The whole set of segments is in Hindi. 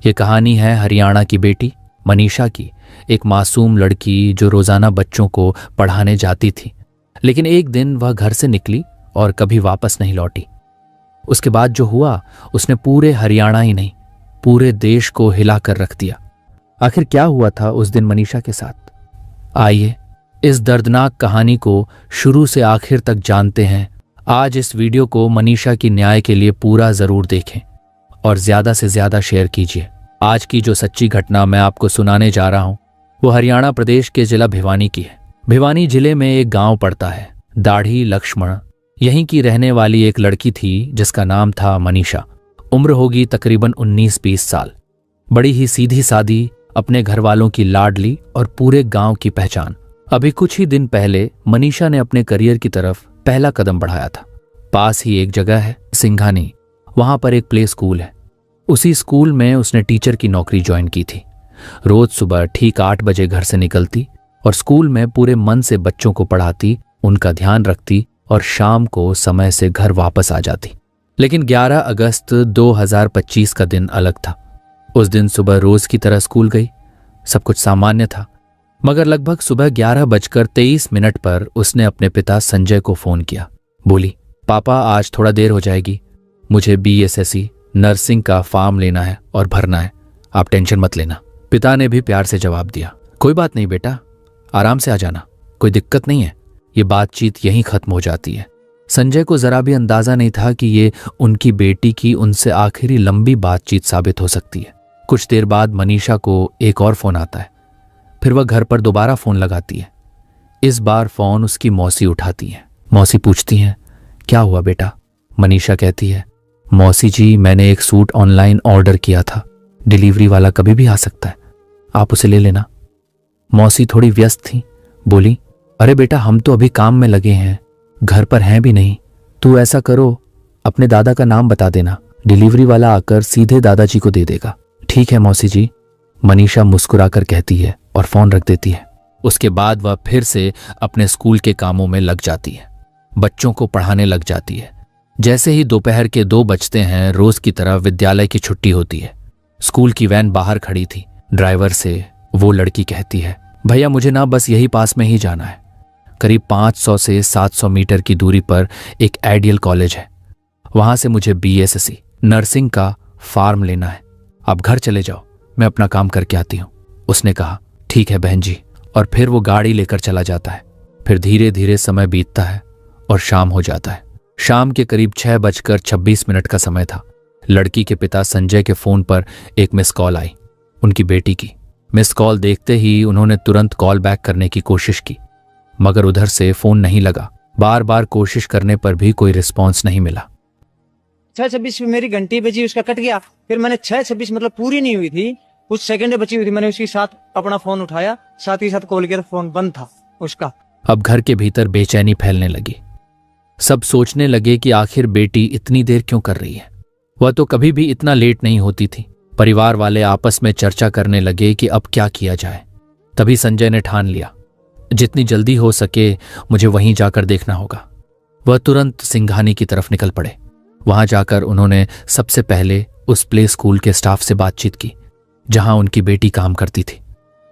ये कहानी है हरियाणा की बेटी मनीषा की, एक मासूम लड़की जो रोजाना बच्चों को पढ़ाने जाती थी, लेकिन एक दिन वह घर से निकली और कभी वापस नहीं लौटी। उसके बाद जो हुआ उसने पूरे हरियाणा ही नहीं पूरे देश को हिला कर रख दिया। आखिर क्या हुआ था उस दिन मनीषा के साथ? आइए इस दर्दनाक कहानी को शुरू से आखिर तक जानते हैं। आज इस वीडियो को मनीषा की न्याय के लिए पूरा जरूर देखें और ज्यादा से ज्यादा शेयर कीजिए। आज की जो सच्ची घटना मैं आपको सुनाने जा रहा हूं वो हरियाणा प्रदेश के जिला भिवानी की है। भिवानी जिले में एक गांव पड़ता है, दाढ़ी लक्ष्मण। यहीं की रहने वाली एक लड़की थी जिसका नाम था मनीषा। उम्र होगी तकरीबन 19-20 साल। बड़ी ही सीधी सादी, अपने घर वालों की लाडली और पूरे गांव की पहचान। अभी कुछ ही दिन पहले मनीषा ने अपने करियर की तरफ पहला कदम बढ़ाया था। पास ही एक जगह है सिंघानी, वहां पर एक प्ले स्कूल है। उसी स्कूल में उसने टीचर की नौकरी ज्वाइन की थी। रोज सुबह ठीक 8 बजे घर से निकलती और स्कूल में पूरे मन से बच्चों को पढ़ाती, उनका ध्यान रखती और शाम को समय से घर वापस आ जाती। लेकिन 11 अगस्त 2025 का दिन अलग था। उस दिन सुबह रोज की तरह स्कूल गई, सब कुछ सामान्य था। मगर लगभग सुबह 11:23 पर उसने अपने पिता संजय को फोन किया। बोली, पापा आज थोड़ा देर हो जाएगी, मुझे BSSC नर्सिंग का फॉर्म लेना है और भरना है, आप टेंशन मत लेना। पिता ने भी प्यार से जवाब दिया, कोई बात नहीं बेटा, आराम से आ जाना, कोई दिक्कत नहीं है। ये बातचीत यहीं खत्म हो जाती है। संजय को जरा भी अंदाजा नहीं था कि ये उनकी बेटी की उनसे आखिरी लंबी बातचीत साबित हो सकती है। कुछ देर बाद मनीषा को एक और फोन आता है। फिर वह घर पर दोबारा फोन लगाती है। इस बार फोन उसकी मौसी उठाती है। मौसी पूछती हैं, क्या हुआ बेटा? मनीषा कहती है, मौसी जी मैंने एक सूट ऑनलाइन ऑर्डर किया था, डिलीवरी वाला कभी भी आ सकता है, आप उसे ले लेना। मौसी थोड़ी व्यस्त थी, बोली, अरे बेटा हम तो अभी काम में लगे हैं, घर पर हैं भी नहीं। तू ऐसा करो, अपने दादा का नाम बता देना, डिलीवरी वाला आकर सीधे दादाजी को दे देगा। ठीक है मौसी जी, मनीषा मुस्कुराकर कहती है और फोन रख देती है। उसके बाद वह फिर से अपने स्कूल के कामों में लग जाती है, बच्चों को पढ़ाने लग जाती है। जैसे ही दोपहर के 2 बजते हैं, रोज की तरह विद्यालय की छुट्टी होती है। स्कूल की वैन बाहर खड़ी थी। ड्राइवर से वो लड़की कहती है, भैया मुझे ना बस यही पास में ही जाना है। करीब 500 से 700 मीटर की दूरी पर एक आइडियल कॉलेज है, वहां से मुझे BSSC नर्सिंग का फॉर्म लेना है। आप घर चले जाओ, मैं अपना काम करके आती हूँ। उसने कहा, ठीक है बहन जी, और फिर वो गाड़ी लेकर चला जाता है। फिर धीरे धीरे समय बीतता है और शाम हो जाता है। शाम के करीब 6:26 का समय था। लड़की के पिता संजय के फोन पर एक मिस कॉल आई, उनकी बेटी की। मिस कॉल देखते ही उन्होंने तुरंत कॉल बैक करने की कोशिश की, मगर उधर से फोन नहीं लगा। बार बार कोशिश करने पर भी कोई रिस्पॉन्स नहीं मिला। 6:26 में मेरी घंटी बजी, उसका कट गया। फिर मैंने 6:26 मतलब पूरी नहीं हुई थी, कुछ सेकंड बची हुई थी, मैंने उसके साथ अपना फोन उठाया, साथ ही साथ कॉल किया तो फोन बंद था उसका। अब घर के भीतर बेचैनी फैलने लगी। सब सोचने लगे कि आखिर बेटी इतनी देर क्यों कर रही है, वह तो कभी भी इतना लेट नहीं होती थी। परिवार वाले आपस में चर्चा करने लगे कि अब क्या किया जाए। तभी संजय ने ठान लिया, जितनी जल्दी हो सके मुझे वहीं जाकर देखना होगा। वह तुरंत सिंघानी की तरफ निकल पड़े। वहां जाकर उन्होंने सबसे पहले उस प्ले स्कूल के स्टाफ से बातचीत की जहां उनकी बेटी काम करती थी।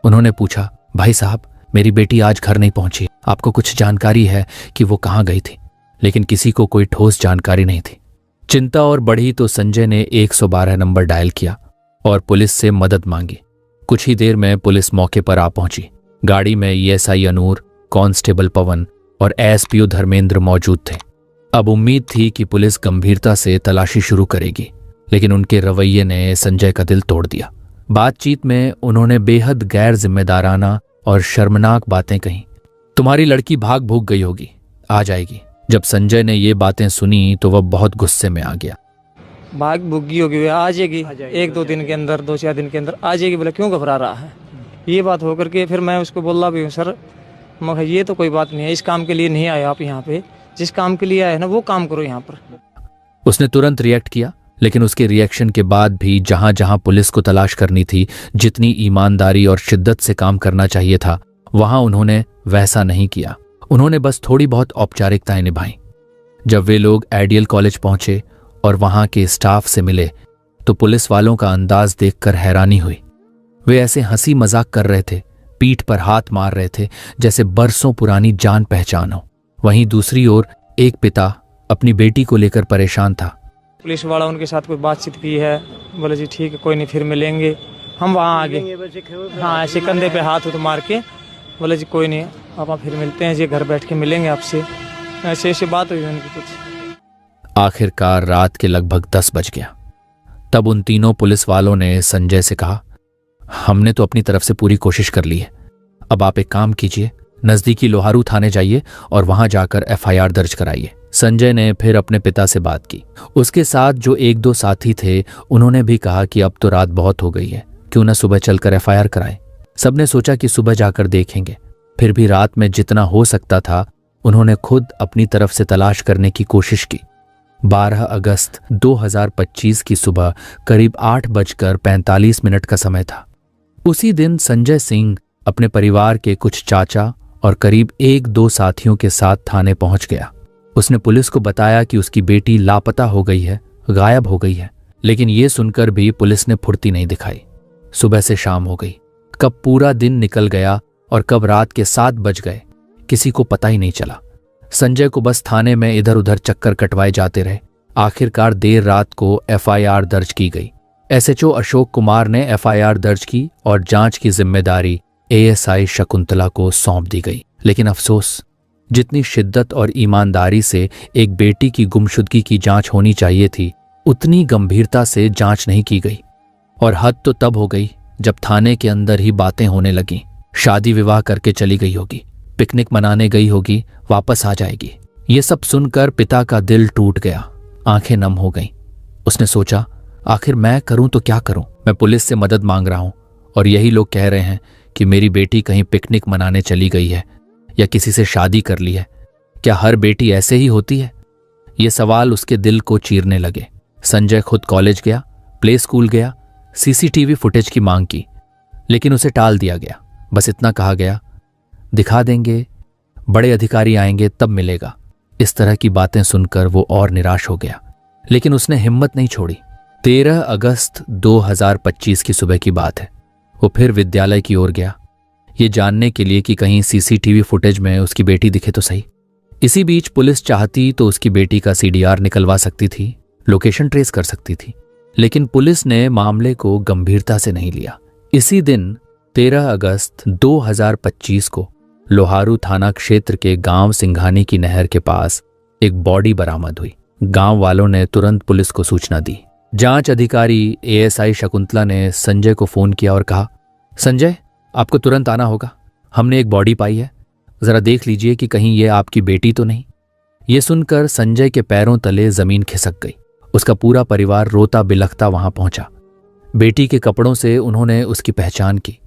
उन्होंने पूछा, भाई साहब मेरी बेटी आज घर नहीं पहुंची, आपको कुछ जानकारी है कि वो कहाँ गई थी? लेकिन किसी को कोई ठोस जानकारी नहीं थी। चिंता और बढ़ी तो संजय ने 112 नंबर डायल किया और पुलिस से मदद मांगी। कुछ ही देर में पुलिस मौके पर आ पहुंची। गाड़ी में ESI अनूर, कांस्टेबल पवन और ASPO धर्मेंद्र मौजूद थे। अब उम्मीद थी कि पुलिस गंभीरता से तलाशी शुरू करेगी, लेकिन उनके रवैये ने संजय का दिल तोड़ दिया। बातचीत में उन्होंने बेहद गैर जिम्मेदाराना और शर्मनाक बातें कहीं। तुम्हारी लड़की भाग भूग गई होगी, आ जाएगी। जब संजय ने ये बातें सुनी तो वह बहुत गुस्से में आ गया। भाग भुग्गी होगी, आ जाएगी 1-2 दिन के अंदर, 2-4 दिन के अंदर आ जाएगी। बोला क्यों घबरा रहा है? ये बात होकर के फिर मैं उसको बोला भी हूँ, सर मगर ये तो कोई बात नहीं है, इस काम के लिए नहीं आए आप यहाँ पे, जिस काम के लिए आए ना वो काम करो यहाँ पर। उसने तुरंत रिएक्ट किया, लेकिन उसके रिएक्शन के बाद भी जहां जहां पुलिस को तलाश करनी थी, जितनी ईमानदारी और शिद्दत से काम करना चाहिए था, वहां उन्होंने वैसा नहीं किया। उन्होंने बस थोड़ी बहुत औपचारिकताएं निभाई। जब वे लोग आइडियल कॉलेज पहुंचे और वहां के स्टाफ से मिले तो पुलिस वालों का अंदाज देखकर हैरानी हुई। वे ऐसे हंसी मजाक कर रहे थे, पीठ पर हाथ मार रहे थे जैसे बरसों पुरानी जान पहचान हो। वहीं दूसरी ओर एक पिता अपनी बेटी को लेकर परेशान था। पुलिस वाला उनके साथ कोई बातचीत की है, बोले जी ठीक है कोई नहीं फिर मिलेंगे, हम वहाँ आगे। हाँ ऐसे कंधे पे हाथ मार के बोले जी कोई नहीं आप फिर मिलते हैं जी, घर बैठ के मिलेंगे आपसे। ऐसे ऐसे बात हुई उनकी कुछ। आखिरकार रात के लगभग 10 बज गया। तब उन तीनों पुलिस वालों ने संजय से कहा, हमने तो अपनी तरफ से पूरी कोशिश कर ली है, अब आप एक काम कीजिए, नजदीकी लोहारू थाने जाइए और वहां जाकर एफआईआर दर्ज कराइए। संजय ने फिर अपने पिता से बात की। उसके साथ जो एक दो साथी थे उन्होंने भी कहा कि अब तो रात बहुत हो गई है, क्यों न सुबह चलकर एफआईआर कराएं। सबने सोचा कि सुबह जाकर देखेंगे। फिर भी रात में जितना हो सकता था उन्होंने खुद अपनी तरफ से तलाश करने की कोशिश की। 12 अगस्त 2025 की सुबह करीब 8:45 का समय था। उसी दिन संजय सिंह अपने परिवार के कुछ चाचा और करीब 1-2 साथियों के साथ थाने पहुंच गया। उसने पुलिस को बताया कि उसकी बेटी लापता हो गई है, गायब हो गई है। लेकिन यह सुनकर भी पुलिस ने फुर्ती नहीं दिखाई। सुबह से शाम हो गई, कब पूरा दिन निकल गया और कब रात के 7 बज गए किसी को पता ही नहीं चला। संजय को बस थाने में इधर उधर चक्कर कटवाए जाते रहे। आखिरकार देर रात को एफआईआर दर्ज की गई। एसएचओ अशोक कुमार ने एफआईआर दर्ज की और जांच की जिम्मेदारी एएसआई शकुंतला को सौंप दी गई। लेकिन अफसोस, जितनी शिद्दत और ईमानदारी से एक बेटी की गुमशुदगी की जांच होनी चाहिए थी, उतनी गंभीरता से जांच नहीं की गई। और हद तो तब हो गई जब थाने के अंदर ही बातें होने लगीं। शादी विवाह करके चली गई होगी, पिकनिक मनाने गई होगी, वापस आ जाएगी। ये सब सुनकर पिता का दिल टूट गया, आंखें नम हो गईं। उसने सोचा, आखिर मैं करूं तो क्या करूं? मैं पुलिस से मदद मांग रहा हूं और यही लोग कह रहे हैं कि मेरी बेटी कहीं पिकनिक मनाने चली गई है या किसी से शादी कर ली है। क्या हर बेटी ऐसे ही होती है? ये सवाल उसके दिल को चीरने लगे। संजय खुद कॉलेज गया, प्ले स्कूल गया, सीसीटीवी फुटेज की मांग की, लेकिन उसे टाल दिया गया। बस इतना कहा गया, दिखा देंगे, बड़े अधिकारी आएंगे तब मिलेगा। इस तरह की बातें सुनकर वो और निराश हो गया, लेकिन उसने हिम्मत नहीं छोड़ी। 13 अगस्त 2025 की सुबह की बात है। वो फिर विद्यालय की ओर गया, ये जानने के लिए कि कहीं सीसीटीवी फुटेज में उसकी बेटी दिखे तो सही। इसी बीच पुलिस चाहती तो उसकी बेटी का सीडीआर निकलवा सकती थी, लोकेशन ट्रेस कर सकती थी, लेकिन पुलिस ने मामले को गंभीरता से नहीं लिया। इसी दिन 13 अगस्त 2025 को लोहारू थाना क्षेत्र के गांव सिंघानी की नहर के पास एक बॉडी बरामद हुई। गांव वालों ने तुरंत पुलिस को सूचना दी। जांच अधिकारी एएसआई शकुंतला ने संजय को फोन किया और कहा, संजय आपको तुरंत आना होगा, हमने एक बॉडी पाई है, जरा देख लीजिए कि कहीं ये आपकी बेटी तो नहीं। ये सुनकर संजय के पैरों तले जमीन खिसक गई। उसका पूरा परिवार रोता बिलखता वहां पहुंचा। बेटी के कपड़ों से उन्होंने उसकी पहचान की,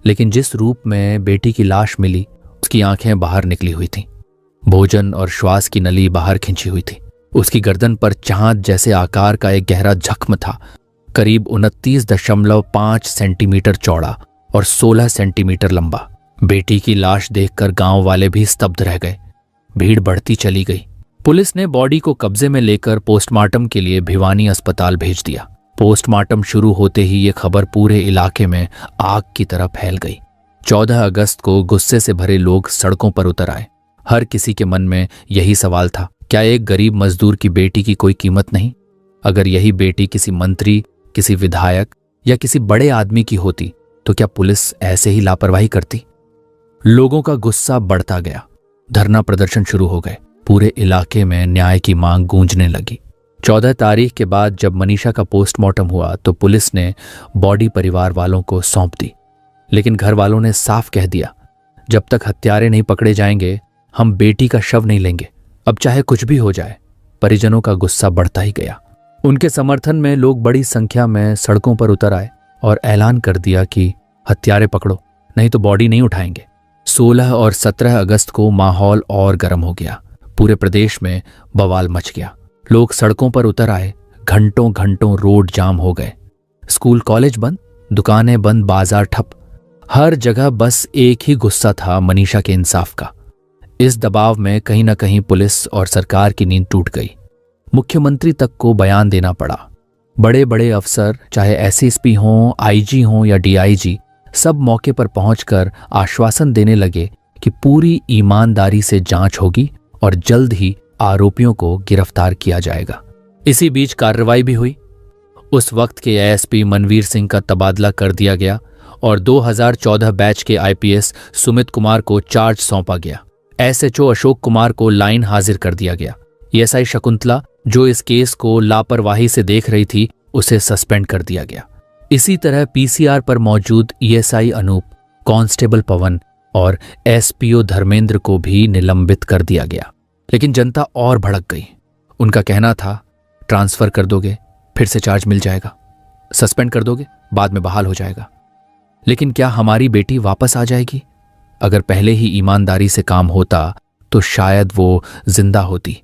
लेकिन जिस रूप में बेटी की लाश मिली उसकी आंखें बाहर निकली हुई थीं, भोजन और श्वास की नली बाहर खिंची हुई थी। उसकी गर्दन पर चांद जैसे आकार का एक गहरा जख्म था, करीब 29.5 सेंटीमीटर चौड़ा और 16 सेंटीमीटर लंबा। बेटी की लाश देखकर गांव वाले भी स्तब्ध रह गए। भीड़ बढ़ती चली गई। पुलिस ने बॉडी को कब्जे में लेकर पोस्टमार्टम के लिए भिवानी अस्पताल भेज दिया। पोस्टमार्टम शुरू होते ही ये खबर पूरे इलाके में आग की तरह फैल गई। 14 अगस्त को गुस्से से भरे लोग सड़कों पर उतर आए। हर किसी के मन में यही सवाल था, क्या एक गरीब मजदूर की बेटी की कोई कीमत नहीं? अगर यही बेटी किसी मंत्री, किसी विधायक या किसी बड़े आदमी की होती तो क्या पुलिस ऐसे ही लापरवाही करती? लोगों का गुस्सा बढ़ता गया। धरना प्रदर्शन शुरू हो गए। पूरे इलाके में न्याय की मांग गूंजने लगी। 14 तारीख के बाद जब मनीषा का पोस्टमार्टम हुआ तो पुलिस ने बॉडी परिवार वालों को सौंप दी, लेकिन घर वालों ने साफ कह दिया, जब तक हत्यारे नहीं पकड़े जाएंगे हम बेटी का शव नहीं लेंगे, अब चाहे कुछ भी हो जाए। परिजनों का गुस्सा बढ़ता ही गया। उनके समर्थन में लोग बड़ी संख्या में सड़कों पर उतर आए और ऐलान कर दिया कि हत्यारे पकड़ो, नहीं तो बॉडी नहीं उठाएंगे। 16 और 17 अगस्त को माहौल और गर्म हो गया। पूरे प्रदेश में बवाल मच गया। लोग सड़कों पर उतर आए। घंटों घंटों रोड जाम हो गए। स्कूल कॉलेज बंद, दुकानें बंद, बाजार ठप। हर जगह बस एक ही गुस्सा था, मनीषा के इंसाफ का। इस दबाव में कहीं ना कहीं पुलिस और सरकार की नींद टूट गई। मुख्यमंत्री तक को बयान देना पड़ा। बड़े बड़े अफसर, चाहे एसएसपी हों, आईजी हों या डीआईजी, सब मौके पर पहुंचकर आश्वासन देने लगे कि पूरी ईमानदारी से जांच होगी और जल्द ही आरोपियों को गिरफ्तार किया जाएगा। इसी बीच कार्रवाई भी हुई। उस वक्त के एएसपी मनवीर सिंह का तबादला कर दिया गया और 2014 बैच के आईपीएस सुमित कुमार को चार्ज सौंपा गया। एसएचओ अशोक कुमार को लाइन हाजिर कर दिया गया। एएसआई शकुंतला, जो इस केस को लापरवाही से देख रही थी, उसे सस्पेंड कर दिया गया। इसी तरह पीसीआर पर मौजूद ईएसआई अनूप, कांस्टेबल पवन और एसपीओ धर्मेंद्र को भी निलंबित कर दिया गया। लेकिन जनता और भड़क गई। उनका कहना था, ट्रांसफर कर दोगे फिर से चार्ज मिल जाएगा, सस्पेंड कर दोगे बाद में बहाल हो जाएगा। लेकिन क्या हमारी बेटी वापस आ जाएगी? अगर पहले ही ईमानदारी से काम होता तो शायद वो जिंदा होती।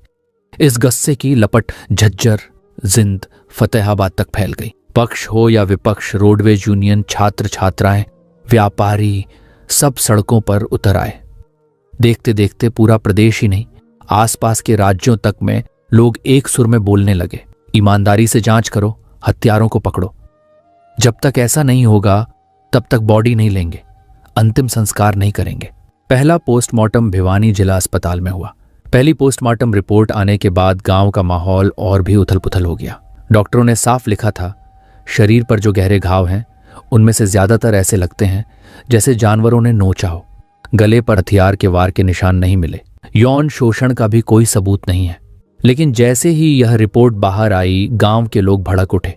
इस गस्से की लपट झज्जर, जिंद, फतेहाबाद तक फैल गई। पक्ष हो या विपक्ष, रोडवेज यूनियन, छात्र छात्राएं, व्यापारी, सब सड़कों पर उतर आए। देखते देखते पूरा प्रदेश ही नहीं, आसपास के राज्यों तक में लोग एक सुर में बोलने लगे, ईमानदारी से जांच करो, हत्यारों को पकड़ो। जब तक ऐसा नहीं होगा तब तक बॉडी नहीं लेंगे, अंतिम संस्कार नहीं करेंगे। पहला पोस्टमार्टम भिवानी जिला अस्पताल में हुआ। पहली पोस्टमार्टम रिपोर्ट आने के बाद गांव का माहौल और भी उथल पुथल हो गया। डॉक्टरों ने साफ लिखा था, शरीर पर जो गहरे घाव हैं उनमें से ज्यादातर ऐसे लगते हैं जैसे जानवरों ने नोचा हो। गले पर हथियार के वार के निशान नहीं मिले। यौन शोषण का भी कोई सबूत नहीं है। लेकिन जैसे ही यह रिपोर्ट बाहर आई, गांव के लोग भड़क उठे।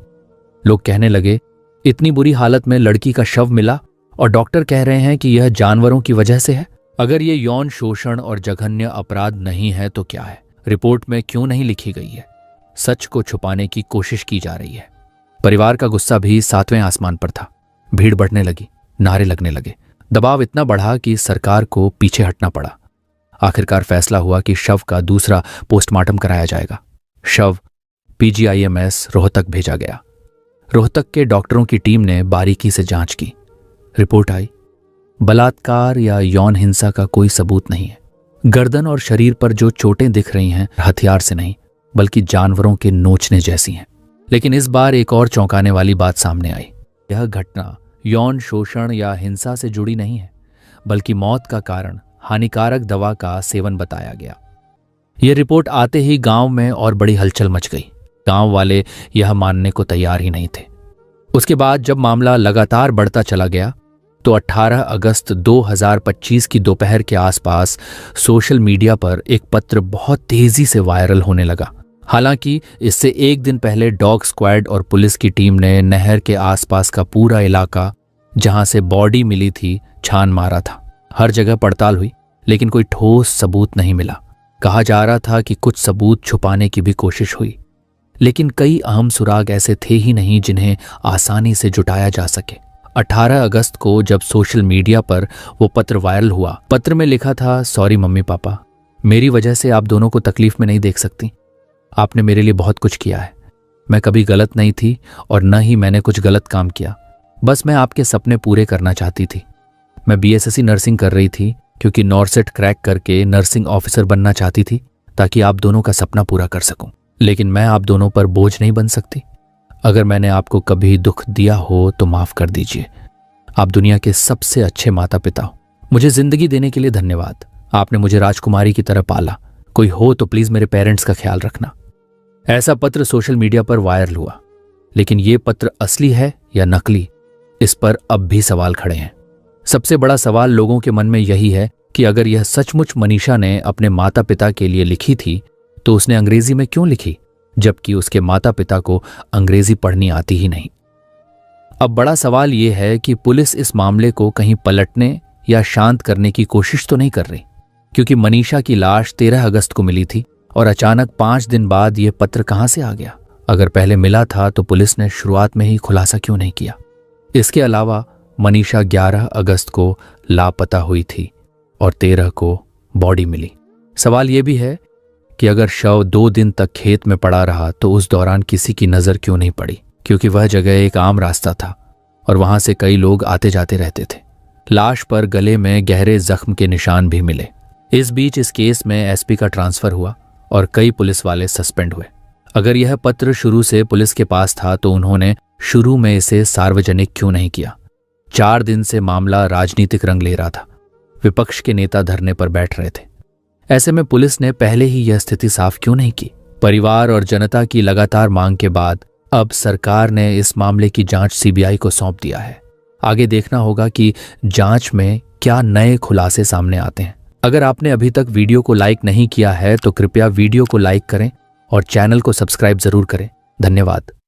लोग कहने लगे, इतनी बुरी हालत में लड़की का शव मिला और डॉक्टर कह रहे हैं कि यह जानवरों की वजह से है। अगर ये यौन शोषण और जघन्य अपराध नहीं है तो क्या है? रिपोर्ट में क्यों नहीं लिखी गई है? सच को छुपाने की कोशिश की जा रही है। परिवार का गुस्सा भी 7वें आसमान पर था। भीड़ बढ़ने लगी, नारे लगने लगे। दबाव इतना बढ़ा कि सरकार को पीछे हटना पड़ा। आखिरकार फैसला हुआ कि शव का दूसरा पोस्टमार्टम कराया जाएगा। शव पीजीआईएमएस रोहतक भेजा गया। रोहतक के डॉक्टरों की टीम ने बारीकी से जांच की। रिपोर्ट आई, बलात्कार या यौन हिंसा का कोई सबूत नहीं है। गर्दन और शरीर पर जो चोटें दिख रही हैं, हथियार से नहीं बल्कि जानवरों के नोचने जैसी हैं। लेकिन इस बार एक और चौंकाने वाली बात सामने आई। यह घटना यौन शोषण या हिंसा से जुड़ी नहीं है, बल्कि मौत का कारण हानिकारक दवा का सेवन बताया गया। यह रिपोर्ट आते ही गांव में और बड़ी हलचल मच गई। गांव वाले यह मानने को तैयार ही नहीं थे। उसके बाद जब मामला लगातार बढ़ता चला गया तो 18 अगस्त 2025 की दोपहर के आसपास सोशल मीडिया पर एक पत्र बहुत तेजी से वायरल होने लगा। हालांकि इससे एक दिन पहले डॉग स्क्वाड और पुलिस की टीम ने नहर के आसपास का पूरा इलाका जहां से बॉडी मिली थी छान मारा था। हर जगह पड़ताल हुई, लेकिन कोई ठोस सबूत नहीं मिला। कहा जा रहा था कि कुछ सबूत छुपाने की भी कोशिश हुई, लेकिन कई अहम सुराग ऐसे थे ही नहीं जिन्हें आसानी से जुटाया जा सके। 18 अगस्त को जब सोशल मीडिया पर वो पत्र वायरल हुआ, पत्र में लिखा था, सॉरी मम्मी पापा, मेरी वजह से आप दोनों को तकलीफ में नहीं देख सकती। आपने मेरे लिए बहुत कुछ किया है। मैं कभी गलत नहीं थी और न ही मैंने कुछ गलत काम किया। बस मैं आपके सपने पूरे करना चाहती थी। मैं बीएसएससी नर्सिंग कर रही थी क्योंकि नॉर्सेट क्रैक करके नर्सिंग ऑफिसर बनना चाहती थी ताकि आप दोनों का सपना पूरा कर सकूं। लेकिन मैं आप दोनों पर बोझ नहीं बन सकती। अगर मैंने आपको कभी दुख दिया हो तो माफ कर दीजिए। आप दुनिया के सबसे अच्छे माता पिता हो। मुझे जिंदगी देने के लिए धन्यवाद। आपने मुझे राजकुमारी की तरह पाला। कोई हो तो प्लीज मेरे पेरेंट्स का ख्याल रखना। ऐसा पत्र सोशल मीडिया पर वायरल हुआ, लेकिन यह पत्र असली है या नकली, इस पर अब भी सवाल खड़े हैं। सबसे बड़ा सवाल लोगों के मन में यही है कि अगर यह सचमुच मनीषा ने अपने माता पिता के लिए लिखी थी तो उसने अंग्रेजी में क्यों लिखी, जबकि उसके माता पिता को अंग्रेजी पढ़नी आती ही नहीं। अब बड़ा सवाल यह है कि पुलिस इस मामले को कहीं पलटने या शांत करने की कोशिश तो नहीं कर रही, क्योंकि मनीषा की लाश 13 अगस्त को मिली थी और अचानक 5 दिन बाद यह पत्र कहां से आ गया। अगर पहले मिला था तो पुलिस ने शुरुआत में ही खुलासा क्यों नहीं किया। इसके अलावा मनीषा 11 अगस्त को लापता हुई थी और 13 को बॉडी मिली। सवाल यह भी है कि अगर शव 2 दिन तक खेत में पड़ा रहा तो उस दौरान किसी की नजर क्यों नहीं पड़ी, क्योंकि वह जगह एक आम रास्ता था और वहां से कई लोग आते जाते रहते थे। लाश पर गले में गहरे जख्म के निशान भी मिले। इस बीच इस केस में एसपी का ट्रांसफर हुआ और कई पुलिस वाले सस्पेंड हुए। अगर यह पत्र शुरू से पुलिस के पास था तो उन्होंने शुरू में इसे सार्वजनिक क्यों नहीं किया? 4 दिन से मामला राजनीतिक रंग ले रहा था। विपक्ष के नेता धरने पर बैठ रहे थे। ऐसे में पुलिस ने पहले ही यह स्थिति साफ क्यों नहीं की? परिवार और जनता की लगातार मांग के बाद अब सरकार ने इस मामले की जांच सीबीआई को सौंप दिया है। आगे देखना होगा कि जांच में क्या नए खुलासे सामने आते हैं। अगर आपने अभी तक वीडियो को लाइक नहीं किया है तो कृपया वीडियो को लाइक करें और चैनल को सब्सक्राइब जरूर करें। धन्यवाद।